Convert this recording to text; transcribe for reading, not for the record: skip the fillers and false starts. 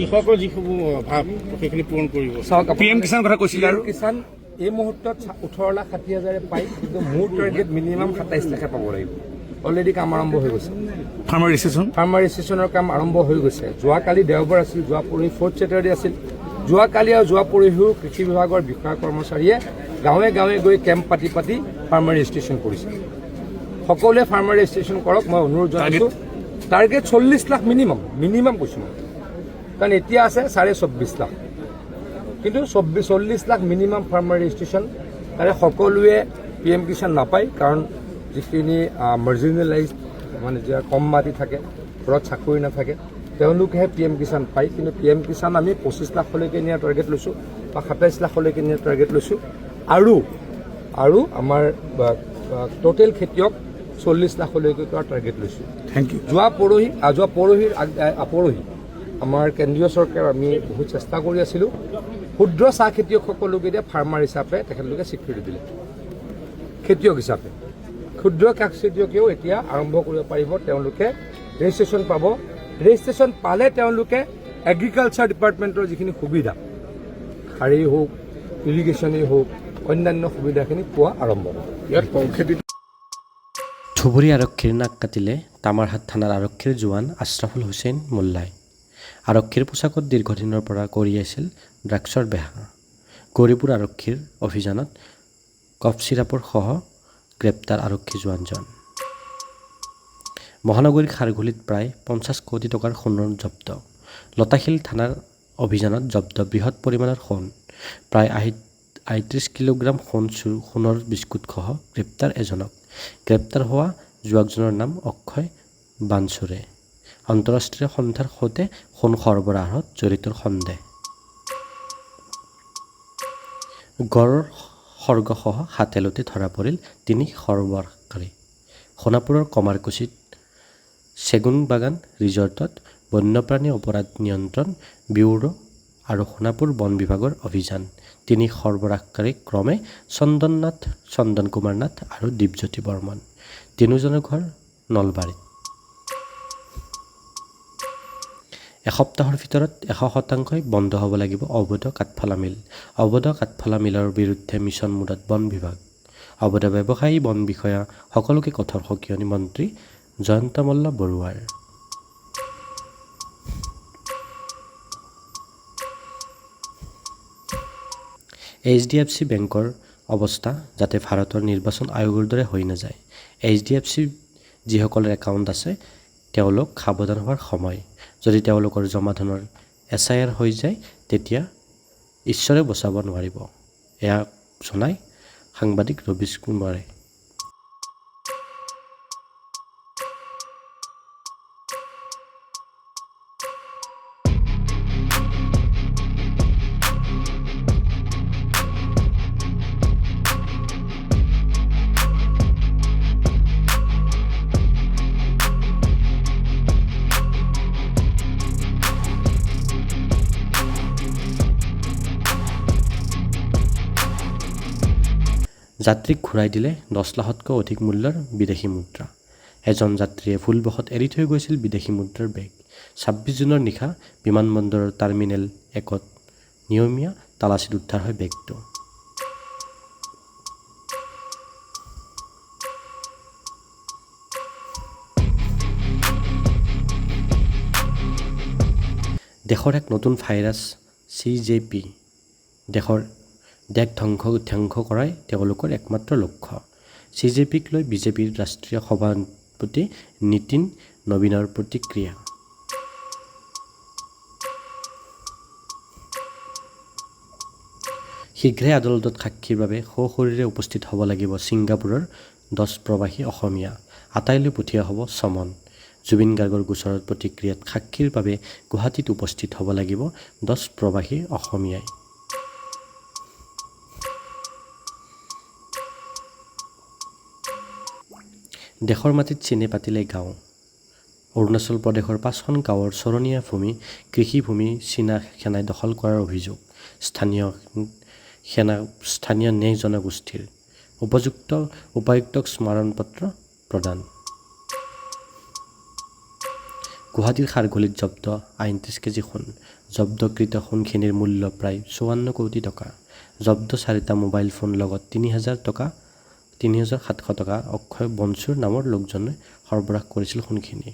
কৃষকৰ যিসমূহ অভাৱ সেইখিনি পূৰণ কৰিব। চাওক, PM কিষাণ কথা কৈছিলে আৰু কিষাণ এই মুহূৰ্তত 18,60,000 পায়, কিন্তু মোৰ টাৰ্গেট মিনিমাম 27 লাখে পাব লাগিব। অলৰেডি কাম আৰম্ভ হৈ গৈছে। ফাৰ্মাৰ ৰেজিষ্ট্ৰেশ্যন ৰেজিষ্ট্ৰেশ্যনৰ কাম আৰম্ভ হৈ গৈছে। যোৱাকালি দেওবাৰ আছিল, যোৱা পৰহি 4th ছেটাৰডে আছিল। যোৱাকালি আৰু যোৱা পৰহিও কৃষি বিভাগৰ বিষয়া কৰ্মচাৰীয়ে গাঁৱে গাঁৱে গৈ কেম্প পাতি ফাৰ্মাৰ ৰেজিষ্ট্ৰেশ্যন কৰিছে। সকলোৱে ফাৰ্মাৰ ৰেজিষ্ট্ৰেশ্যন কৰক, মই অনুৰোধ জনাইছোঁ। টাৰ্গেট 40 লাখ মিনিমাম কৈছোঁ মই, কাৰণ এতিয়া আছে 24.5 লাখ, কিন্তু 40 লাখ মিনিমাম ফাৰ্মাৰ ৰেজিষ্ট্ৰেশ্যন। তাৰে সকলোৱে PM কিষাণ নাপায়, কাৰণ যিখিনি মাৰ্জিনেলাইজ মানে যে কম মাটি থাকে, ঘৰত চাকৰি নাথাকে, তেওঁলোকেহে PM কিষাণ পায়। কিন্তু PM কিষাণ আমি 25 লাখলৈকে নিয়াৰ টাৰ্গেট লৈছোঁ বা 27 লাখলৈকে নিয়াৰ টাৰ্গেট লৈছোঁ। আৰু আমাৰ টোটেল খেতিয়ক 40 লাখলৈকে কৰাৰ টাৰ্গেট লৈছোঁ। Thank you. যোৱা পৰহি আমাৰ কেন্দ্ৰীয় চৰকাৰ আমি বহুত চেষ্টা কৰি আছিলোঁ। ক্ষুদ্ৰ চাহ খেতিয়কসকলক এতিয়া ফাৰ্মাৰ হিচাপে তেখেতলোকে স্বীকৃতি দিলে। খেতিয়ক হিচাপে ক্ষুদ্ৰ কাঠ খেতিয়কেও এতিয়া আৰম্ভ কৰিব পাৰিব, তেওঁলোকে ৰেজিষ্ট্ৰেশ্যন পাব। ৰেজিষ্ট্ৰেশ্যন পালে তেওঁলোকে এগ্ৰিকালচাৰ ডিপাৰ্টমেণ্টৰ যিখিনি সুবিধা, সাৰেই হওক, ইৰিগেশ্যনেই হওক, অন্যান্য সুবিধাখিনি পোৱা আৰম্ভ হ'ব। ইয়াত কম খেতি ধুবুৰী আৰক্ষীৰ নাক কাটিলে তামাৰহাট থানাৰ আৰক্ষীৰ জোৱান আশ্ৰাফুল হুছেইন মোল্লাই। আৰক্ষীৰ পোছাকত দীৰ্ঘদিনৰ পৰা কৰি আছিল ড্ৰাগছৰ বেহা। গৌৰীপুৰ আৰক্ষীৰ অভিযানত কফ চিৰাপৰ সহ গ্ৰেপ্তাৰ আৰক্ষী জোৱানজন। মহানগৰীৰ খাৰঘুলিত প্ৰায় 50 কোটি টকাৰ সোণৰ জব্দ। লতাশিল থানাৰ অভিযানত জব্দ বৃহৎ পৰিমাণৰ সোণ, প্ৰায় 38 কিলোগ্ৰাম সোণৰ বিস্কুটসহ গ্ৰেপ্তাৰ এজনক। গ্ৰেপ্তাৰ হোৱা যুৱকজনৰ নাম অক্ষয় বানচুৰে। আন্তঃৰাষ্ট্ৰীয় সন্থাৰ সৈতে সোণ সৰবৰাহত জড়িত সন্দেহ। গড়ৰ সৰ্গসহ হাতেলতে ধৰা পৰিল 3 সৰবৰাহকাৰী। সোণাপুৰৰ কমাৰকুছিত চেগুনবাগান ৰিজৰ্টত বন্যপ্ৰাণী অপৰাধ নিয়ন্ত্ৰণ ব্যুৰো আৰু সোণাপুৰ বন বিভাগৰ অভিযান। 3 সৰবৰাহকাৰী ক্ৰমে চন্দন কুমাৰ নাথ আৰু দীপজ্যোতি বৰ্মন। তিনিওজনৰ ঘৰ নলবাৰীত। এসপ্তাহৰ ভিতৰত 100% বন্ধ হ'ব লাগিব অবৈধ কাঠফালা মিল। অবৈধ কাঠফালা মিলৰ বিৰুদ্ধে মিছন মোডত বন বিভাগ। অবৈধ ব্যৱসায়ী বন বিষয়া সকলোকে কঠোৰ সকিয়নি মন্ত্ৰী জয়ন্ত মল্ল বৰুৱাৰ। HDFC বেংকৰ অৱস্থা যাতে ভাৰতৰ নিৰ্বাচন আয়োগৰ দৰে হৈ নাযায়। HDFC যিসকলৰ একাউণ্ট আছে তেওঁলোক সাৱধান হোৱাৰ সময়। যদি তেওঁলোকৰ জমা ধনৰ SIR হৈ যায় তেতিয়া ঈশ্বৰে বচাব নোৱাৰিব, এয়া জনাই সাংবাদিক ৰবিশ কুমাৰে। যাত্ৰীক ঘূৰাই দিলে 10 লাখতকৈ অধিক মূল্যৰ বিদেশী মুদ্ৰা। এজন যাত্ৰীয়ে ভুলবশত এৰি থৈ গৈছিল বিদেশী মুদ্ৰাৰ বেগ। 26 জুনৰ নিশা বিমানবন্দৰৰ টাৰ্মিনেল 1ত নিয়মীয়া তালাচীত উদ্ধাৰ হয় বেগটো। দেশৰ এক নতুন ভাইৰাছ CJP দেশ ধ্বংস কৰাই তেওঁলোকৰ একমাত্ৰ লক্ষ্য। CJPক লৈ বিজেপিৰ ৰাষ্ট্ৰীয় সভাপতি নীতিন নবীনৰ প্ৰতিক্ৰিয়া। শীঘ্ৰে আদালতত সাক্ষীৰ বাবে সশৰীৰে উপস্থিত হ'ব লাগিব ছিংগাপুৰৰ 10 প্ৰৱাসী অসমীয়া। আটাইলৈ পঠিওৱা হ'ব চমন। জুবিন গাৰ্গৰ গোচৰত প্ৰতিক্ৰিয়াত সাক্ষীৰ বাবে গুৱাহাটীত উপস্থিত হ'ব লাগিব 10 প্ৰৱাসী অসমীয়াই। দেশৰ মাটিত চিনে পাতিলে গাঁও। অৰুণাচল প্ৰদেশৰ 5খন গাঁৱৰ চৰণীয়া ভূমি কৃষিভূমি চীনা সেনাই দখল কৰাৰ অভিযোগ। স্থানীয় নেহ জনগোষ্ঠীৰ উপায়ুক্তক স্মাৰণ পত্ৰ প্ৰদান। গুৱাহাটীৰ খাৰঘুলিত জব্দ ৩৮ কেজি সোণ। জব্দকৃত সোণখিনিৰ মূল্য প্ৰায় ৫৪ কোটি টকা। জব্দ ৪টা মোবাইল ফোন লগত ৩,৭০০ টকা অক্ষয় বনচুৰ নামৰ লোকজনে সৰবৰাহ কৰিছিল সোণখিনি।